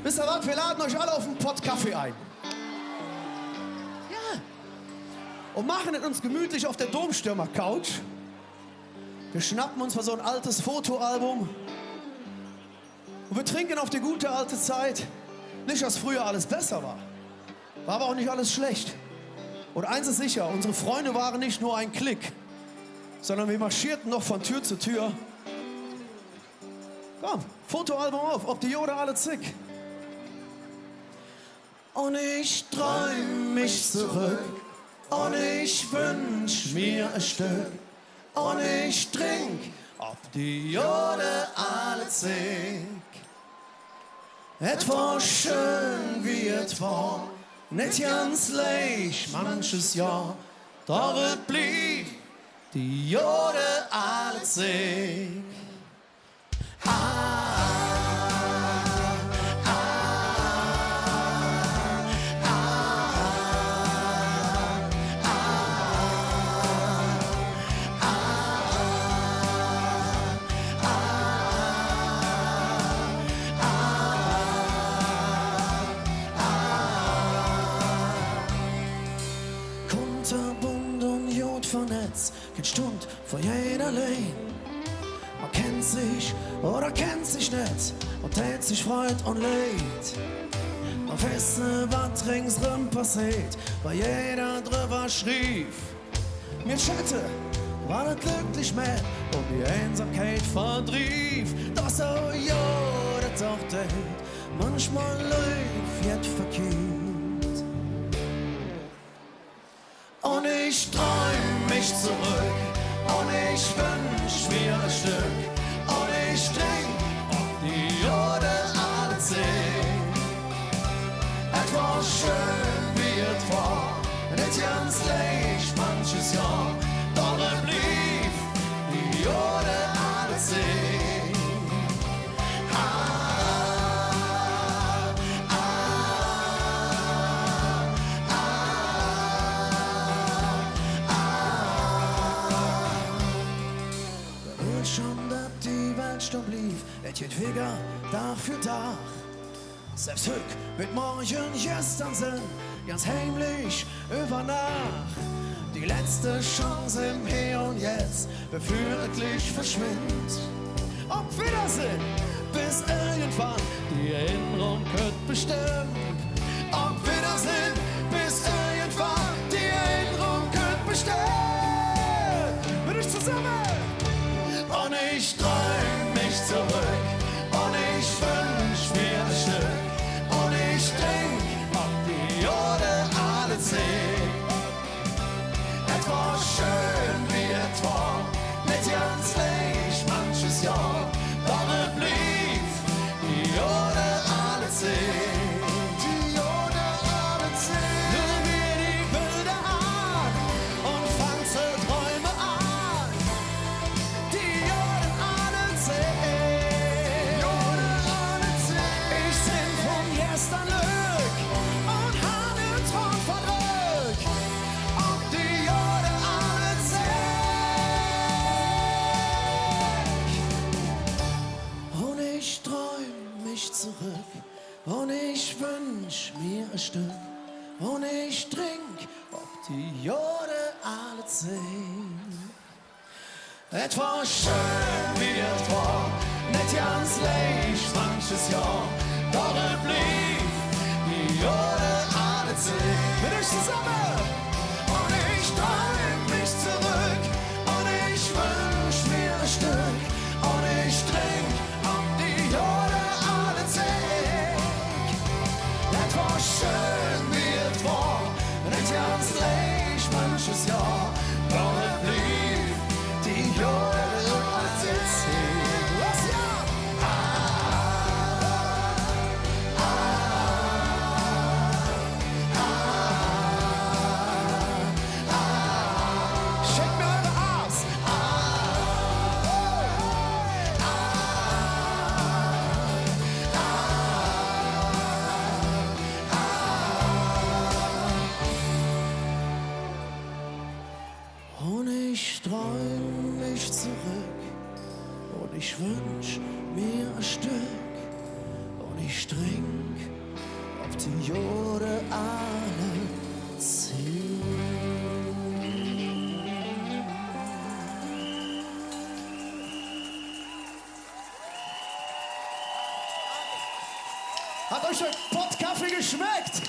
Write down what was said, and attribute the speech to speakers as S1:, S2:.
S1: Wisst ihr was? Wir laden euch alle auf einen Pott Kaffee ein. Ja. Und machen es uns gemütlich auf der Domstürmer-Couch. Wir schnappen uns mal so ein altes Fotoalbum. Und wir trinken auf die gute alte Zeit. Nicht, dass früher alles besser war. War aber auch nicht alles schlecht. Und eins ist sicher, unsere Freunde waren nicht nur ein Klick, sondern wir marschierten noch von Tür zu Tür. Komm, Fotoalbum auf, ob die Jode alle zick. Und ich träum mich zurück, und ich wünsch mir ein Stück, und ich trink, ob die Jode alle zick. Et war schön wie et war, nicht ganz leicht manches Jahr, doch et blieb die Jode alle zick. Kunterbunt und Jod vernetzt, kein Stund vor jeder Lane. Man kennt sich oder kennt sich nicht und tät sich Freud und Leid. Man wisse, was ringsrum passiert, weil jeder drüber schrieb. Mir Schatte war nicht glücklich mehr und die Einsamkeit verdrieb. Doch so, ja, das auch der manchmal läuft jetzt verkehrt. Und ich träum mich zurück, und ich wünsch mir ein Stück, und ich trink, ob die Jode alle zick. Et war schön wie et war, nicht ganz leicht manches Jahr, doch es blieb die Jode alle zick. Schon, dass die Welt stumm lief, et geht wieder Tag für Tag. Selbst Hück wird morgen gestern sind, ganz heimlich über Nacht. Die letzte Chance im Hier und Jetzt befürchtlich verschwindet. Auf Wiedersehen, bis irgendwann die Erinnerung wird bestimmt. Auf Wiedersehen, bis irgendwann die Erinnerung wird bestimmt. Bin ich zusammen? Und ich träum mich zurück, und ich wünsch mir ein Stück, und ich trink, ob die Jode alle zick. Et war schön wie et war, nicht ganz leicht manches Jahr, doch es blieb die Jode alle zick. Die Jode alle zick. Nimm mir die Bilder an und fang zu Träume an. Die Jode alle zick. Jode alle zick. Ich sing von gestern Glück und hab den Traum verdrückt. Ob die Jode alle zick. Und ich träum mich zurück, und ich wünsch mir ein Stück, und ich trink, ob die Jode alle zick. Et war schön wie et war, nicht ganz leicht manches Jahr, doch es blieb die Jode alle zick. Bin ich zusammen? Und ich träum mich zurück, und ich wünsch mir ein Stück, und ich trink, ob die Jode alle zick. Et war schön wie et war, nicht ganz leicht manches Jahr, doch es blieb die Jode alle zick. Was ja? Schenkt mir eure Arms. Und ich träum mich zurück, und ich wünsch mir ein Stück, und ich trink, die Jahre alle ziehen. Hat euch der Pottkaffee geschmeckt?